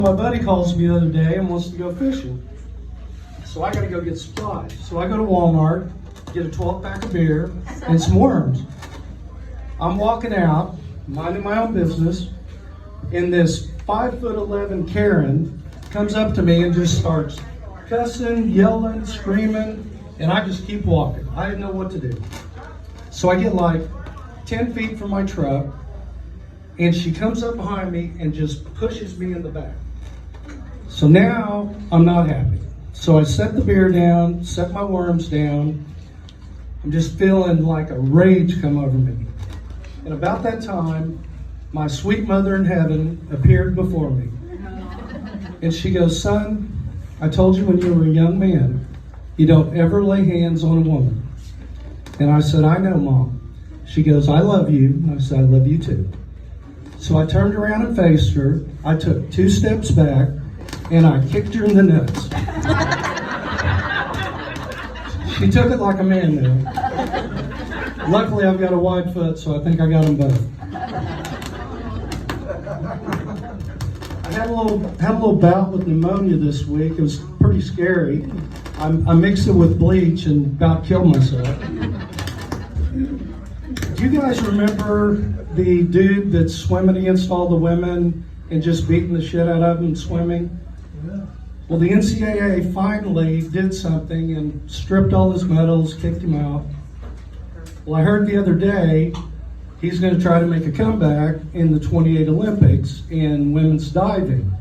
My buddy calls me the other day and wants to go fishing. So I got to go get supplies. So I go to Walmart, get a 12-pack of beer and some worms. I'm walking out, minding my own business, and this 5'11" Karen comes up to me and just starts cussing, yelling, screaming, and I just keep walking. I didn't know what to do. So I get like 10 feet from my truck, and she comes up behind me and just pushes me in the back. So now I'm not happy. So I set the beer down, set my worms down. I'm just feeling like a rage come over me. And about that time, my sweet mother in heaven appeared before me. And she goes, "Son, I told you when you were a young man, you don't ever lay hands on a woman." And I said, "I know, Mom." She goes, "I love you." And I said, "I love you too." So I turned around and faced her. I took 2 steps back, and I kicked her in the nuts. She took it like a man though. Luckily, I've got a wide foot, so I think I got them both. I had a little bout with pneumonia this week. It was pretty scary. I mixed it with bleach and about killed myself. Do you guys remember the dude that's swimming against all the women and just beating the shit out of them swimming? Well, the NCAA finally did something and stripped all his medals, kicked him out. Well, I heard the other day he's going to try to make a comeback in the 28 Olympics in women's diving.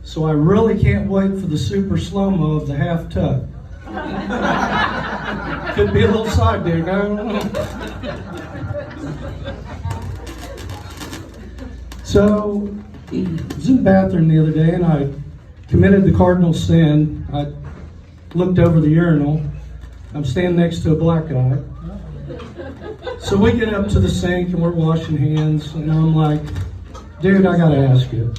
So I really can't wait for the super slow-mo of the half tub. Could be a little side dig, I don't know. So I was in the bathroom the other day and I committed the cardinal sin. I looked over the urinal. I'm standing next to a black guy. So we get up to the sink and we're washing hands, and I'm like, "Dude, I gotta ask you."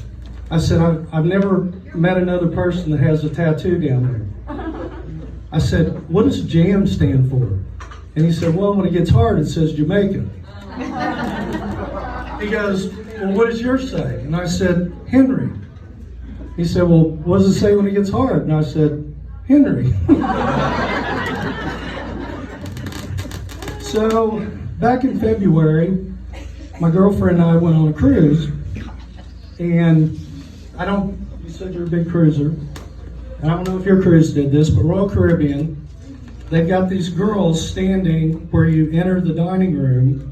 I said, I've never met another person that has a tattoo down there. I said, "What does JAM stand for?" And he said, "Well, when it gets hard, it says Jamaica." He goes, "Well, what does yours say?" And I said, "Henry." He said, "Well, what does it say when it gets hard?" And I said, "Henry." So, back in February, my girlfriend and I went on a cruise, and you said you're a big cruiser, and I don't know if your cruise did this, but Royal Caribbean, they've got these girls standing where you enter the dining room,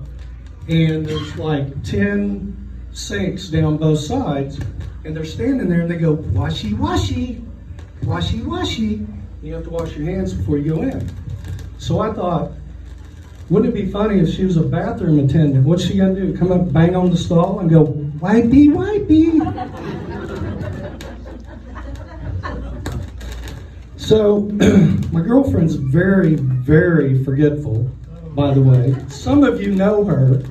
and there's like 10 sinks down both sides, and they're standing there and they go, "Washy, washy, washy, washy." You have to wash your hands before you go in. So I thought, wouldn't it be funny if she was a bathroom attendant? What's she gonna do? Come up, bang on the stall, and go, "Wipey, wipey." So, my girlfriend's very, very forgetful, by the way. Some of you know her.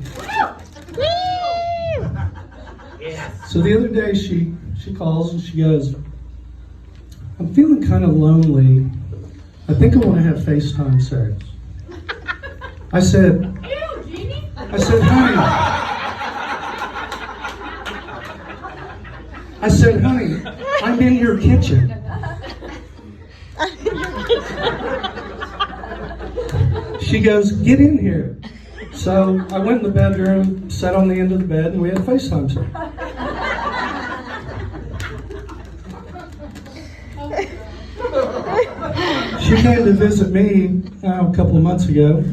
So the other day she calls and she goes, "I'm feeling kind of lonely. I think I want to have FaceTime sex." I said, "Honey." I said, "Honey, I'm in your kitchen." She goes, "Get in here." So I went in the bedroom, sat on the end of the bed, and we had FaceTime sex. She came to visit me a couple of months ago.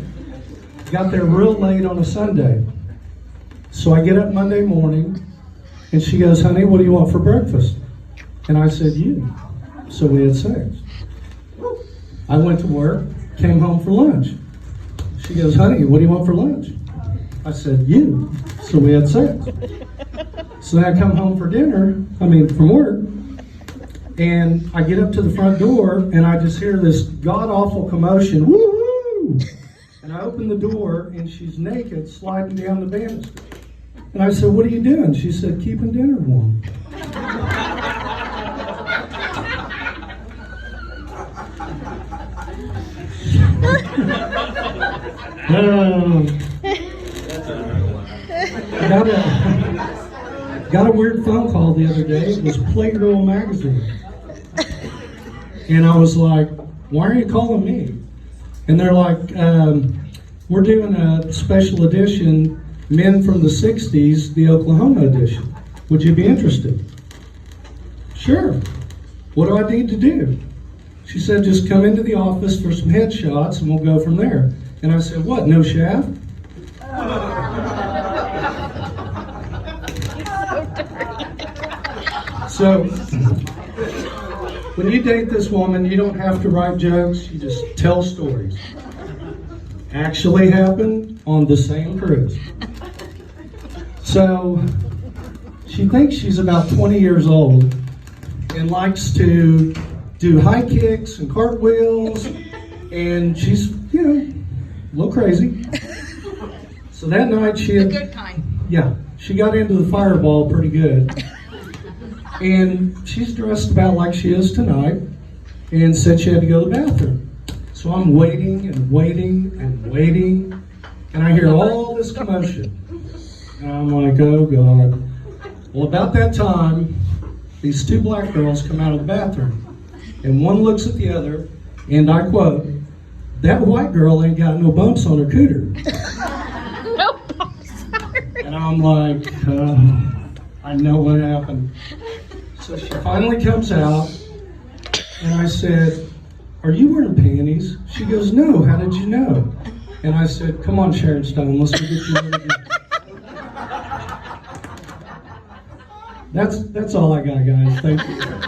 Got there real late on a Sunday. So I get up Monday morning, and she goes, "Honey, what do you want for breakfast?" And I said, "You." So we had sex. I went to work, came home for lunch. She goes, "Honey, what do you want for lunch?" I said, "You." So we had sex. So then I come home from work, and I get up to the front door, and I just hear this god-awful commotion. Woo-hoo! And I open the door, and she's naked, sliding down the banister. And I said, "What are you doing?" She said, "Keeping dinner warm." Got a weird phone call the other day. It was Playgirl magazine. And I was like, why are you calling me? And they're like, we're doing a special edition, Men from the 60s, the Oklahoma edition. Would you be interested? Sure. What do I need to do? She said, just come into the office for some headshots and we'll go from there. And I said, what, no shaft? So, when you date this woman, you don't have to write jokes, you just tell stories. Actually happened on the same cruise. So, she thinks she's about 20 years old and likes to do high kicks and cartwheels, and she's, a little crazy. So that night she had, The good kind. yeah, she got into the fireball pretty good. And she's dressed about like she is tonight and said she had to go to the bathroom. So I'm waiting and waiting and waiting, and I hear all this commotion. And I'm like, oh God. Well, about that time, these two black girls come out of the bathroom, and one looks at the other, and I quote, that white girl ain't got no bumps on her cooter. No bumps. And I'm like, I know what happened. So she finally comes out, and I said, are you wearing panties? She goes, no, how did you know? And I said, come on, Sharon Stone, let's go get you ready. That's all I got, guys. Thank you.